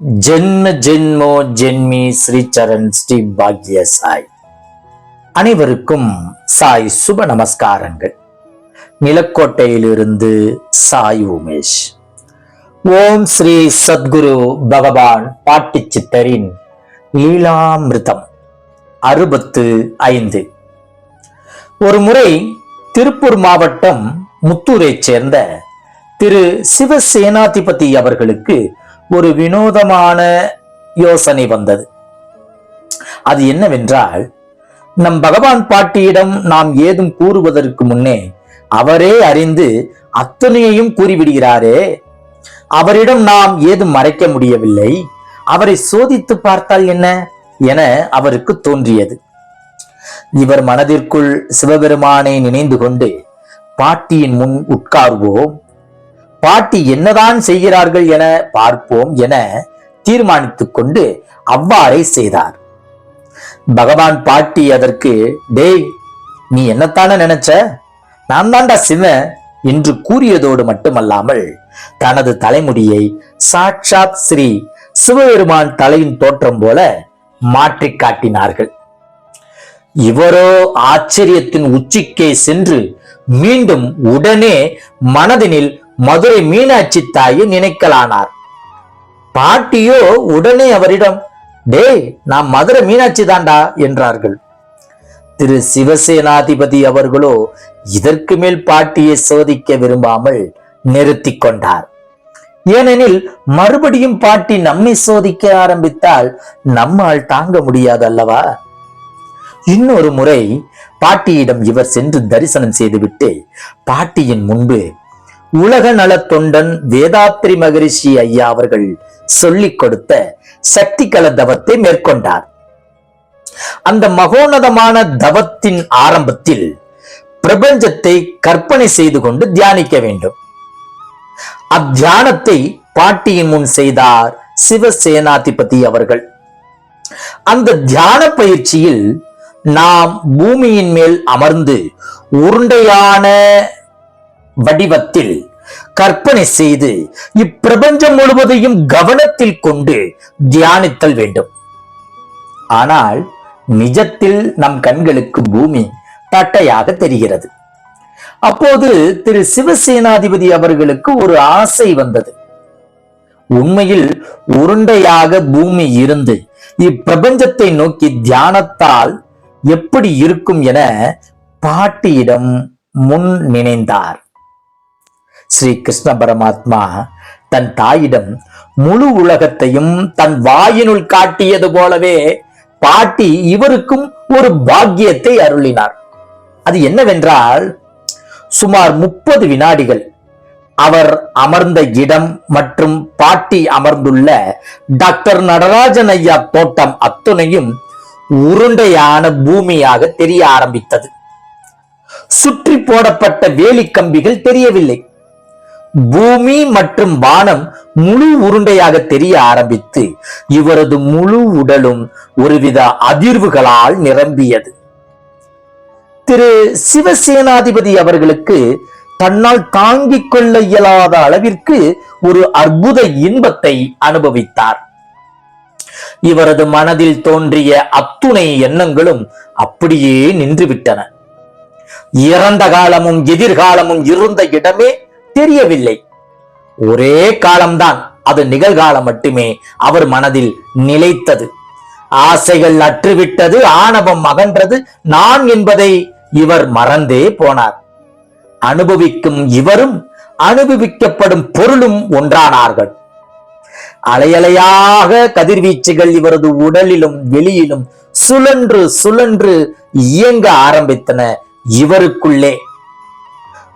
ஜென்ம ஜென்மோ ஜென்மி ஸ்ரீ சரண் ஸ்ரீ பாக்ய சாய். அனைவருக்கும் சாய் சுப நமஸ்காரங்கள். நிலக்கோட்டையிலிருந்து சாய் உமேஷ். ஓம் ஸ்ரீ சத்குரு பகவான் பாட்டி சித்தரின் லீலாமிருதம் 65. ஒரு முறை திருப்பூர் மாவட்டம் முத்தூரைச் சேர்ந்த திரு சிவசேனாதிபதி அவர்களுக்கு ஒரு வினோதமான யோசனை வந்தது. அது என்னவென்றால், நம் பகவான் பாட்டியிடம் நாம் ஏதும் கூறுவதற்கு முன்னே அவரே அறிந்து அத்தனையையும் கூறிவிடுகிறாரே, அவரிடம் நாம் ஏதும் மறைக்க முடியவில்லை, அவரை சோதித்து பார்த்தால் என்ன என அவருக்கு தோன்றியது. இவர் மனதிற்குள் சிவபெருமானை நினைந்து கொண்டு பாட்டியின் முன் உட்கார்வோம், பாட்டி என்னதான் செய்கிறார்கள் என பார்ப்போம் என தீர்மானித்துக் கொண்டு அவ்வாறே செய்தார். பகவான் பாட்டி அதற்கு, டேய், நீ என்னத்தான நினைச்ச, நான் தாண்டா சிவன் என்று கூறியதோடு மட்டுமல்லாமல் தனது தலைமுடியை சாட்சாத் ஸ்ரீ சிவபெருமான் தலையின் தோற்றம் போல மாற்றி காட்டினார்கள். இவரோ ஆச்சரியத்தின் உச்சிக்கே சென்று மீண்டும் உடனே மனதினில் மதுரை மீனாட்சி தாயை நினைக்கலானார். பாட்டியோ உடனே அவரிடம், டேய், நான் மதுரை மீனாட்சி தாண்டா என்றார்கள். திரு சிவசேனாதிபதி அவர்களோ இதற்கு மேல் பாட்டியை சோதிக்க விரும்பாமல் நிறுத்தி கொண்டார். ஏனெனில் மறுபடியும் பாட்டி நம்மை சோதிக்க ஆரம்பித்தால் நம்மால் தாங்க முடியாது அல்லவா? இன்னொரு முறை பாட்டியிடம் இவர் சென்று தரிசனம் செய்துவிட்டு பாட்டியின் முன்பு உலக நலத் தொண்டன் வேதாத்ரி மகரிஷி ஐயா அவர்கள் சொல்லிக் கொடுத்த சக்தி கல தவத்தை மேற்கொண்டார். அந்த மகோன்னதமான தவத்தின் ஆரம்பத்தில் பிரபஞ்சத்தை கற்பனை செய்து கொண்டு தியானிக்க வேண்டும். அத்தியானத்தை பாட்டியின் முன் செய்தார் சிவசேனாதிபதி அவர்கள். அந்த தியான பயிற்சியில் நாம் பூமியின் மேல் அமர்ந்து உருண்டையான வடிவத்தில் கற்பனை செய்து இப்பிரபஞ்சம் முழுவதையும் கவனத்தில் கொண்டு தியானித்தல் வேண்டும். ஆனால் நிஜத்தில் நம் கண்களுக்கு பூமி தட்டையாக தெரிகிறது. அப்போது திரு சிவசேனாதிபதி அவர்களுக்கு ஒரு ஆசை வந்தது. உண்மையில் உருண்டையாக பூமி இருந்து இப்பிரபஞ்சத்தை நோக்கி தியானத்தால் எப்படி இருக்கும் என பாட்டியிடம் முன் நினைந்தார். ஸ்ரீ கிருஷ்ண பரமாத்மா தன் தாயிடம் முழு உலகத்தையும் தன் வாயினுள் காட்டியது போலவே பாட்டி இவருக்கும் ஒரு பாக்கியத்தை அருளினார். அது என்னவென்றால், சுமார் 30 வினாடிகள் அவர் அமர்ந்த இடம் மற்றும் பாட்டி அமர்ந்துள்ள டாக்டர் நடராஜன் ஐயா தோட்டம் அத்துணையும் உருண்டையான பூமியாக தெரிய ஆரம்பித்தது. சுற்றி போடப்பட்ட வேலி கம்பிகள் தெரியவில்லை. பூமி மற்றும் வானம் முழு உருண்டையாக தெரிய ஆரம்பித்து இவரது முழு உடலும் ஒருவித அதிர்வுகளால் நிரம்பியது. திரு சிவசேனாதிபதி அவர்களுக்கு தன்னால் தாங்கிக் கொள்ள இயலாத அளவிற்கு ஒரு அற்புத இன்பத்தை அனுபவித்தார். இவரது மனதில் தோன்றிய அத்துணை எண்ணங்களும் அப்படியே நின்றுவிட்டன. இறந்த காலமும் எதிர்காலமும் இருந்த இடமே தெரியவில்லை. ஒரே காலம்தான், அது நிகழ்காலம் மட்டுமே அவர் மனதில் நிலைத்தது. ஆசைகள் அற்றுவிட்டது, ஆணவம் அகன்றது, நான் என்பதை இவர் மறந்தே போனார். அனுபவிக்கும் இவரும் அனுபவிக்கப்படும் பொருளும் ஒன்றானார்கள். அலையலையாக கதிர்வீச்சுகள் இவரது உடலிலும் வெளியிலும் சுழன்று சுழன்று இயங்க ஆரம்பித்தன. இவருக்குள்ளே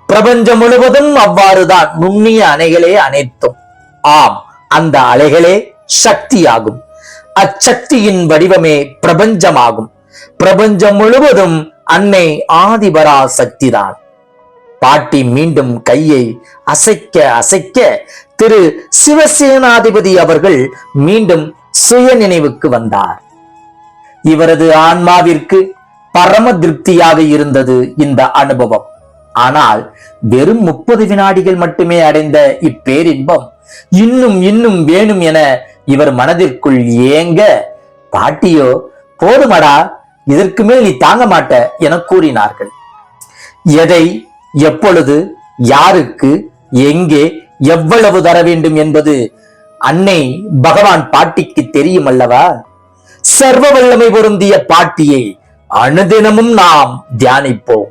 பிரபஞ்சம் முழுவதும் அவ்வாறுதான். நுண்ணிய அணைகளே அனைத்தும். ஆம், அந்த அலைகளே சக்தியாகும். அச்சக்தியின் வடிவமே பிரபஞ்சமாகும். பிரபஞ்சம் முழுவதும் அன்னை ஆதிபரா சக்திதான். பாட்டி மீண்டும் கையை அசைக்க அசைக்க திரு சிவசேனாதிபதி அவர்கள் மீண்டும் சுய நினைவுக்கு வந்தார். இவரது ஆன்மாவிற்கு பரம திருப்தியாக இருந்தது இந்த அனுபவம். ஆனால் வெறும் 30 வினாடிகள் மட்டுமே அடைந்த இப்பேரின்பம் இன்னும் இன்னும் வேணும் என இவர் மனதிற்குள் ஏங்க, பாட்டியோ போதுமடா, இதற்கு மேல் நீ தாங்க மாட்ட என கூறினார்கள். எதை, எப்பொழுது, யாருக்கு, எங்கே, எவ்வளவு தர வேண்டும் என்பது அன்னை பகவான் பாட்டிக்கு தெரியும் அல்லவா? சர்வ வல்லமை பொருந்திய பாட்டியை அனுதினமும் நாம் தியானிப்போம்,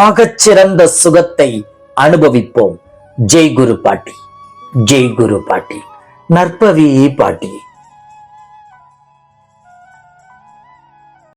ஆகச் சிறந்த சுகத்தை அனுபவிப்போம். ஜெய் குரு பாட்டி, ஜெய் குரு பாட்டி, நற்பவி பாட்டி.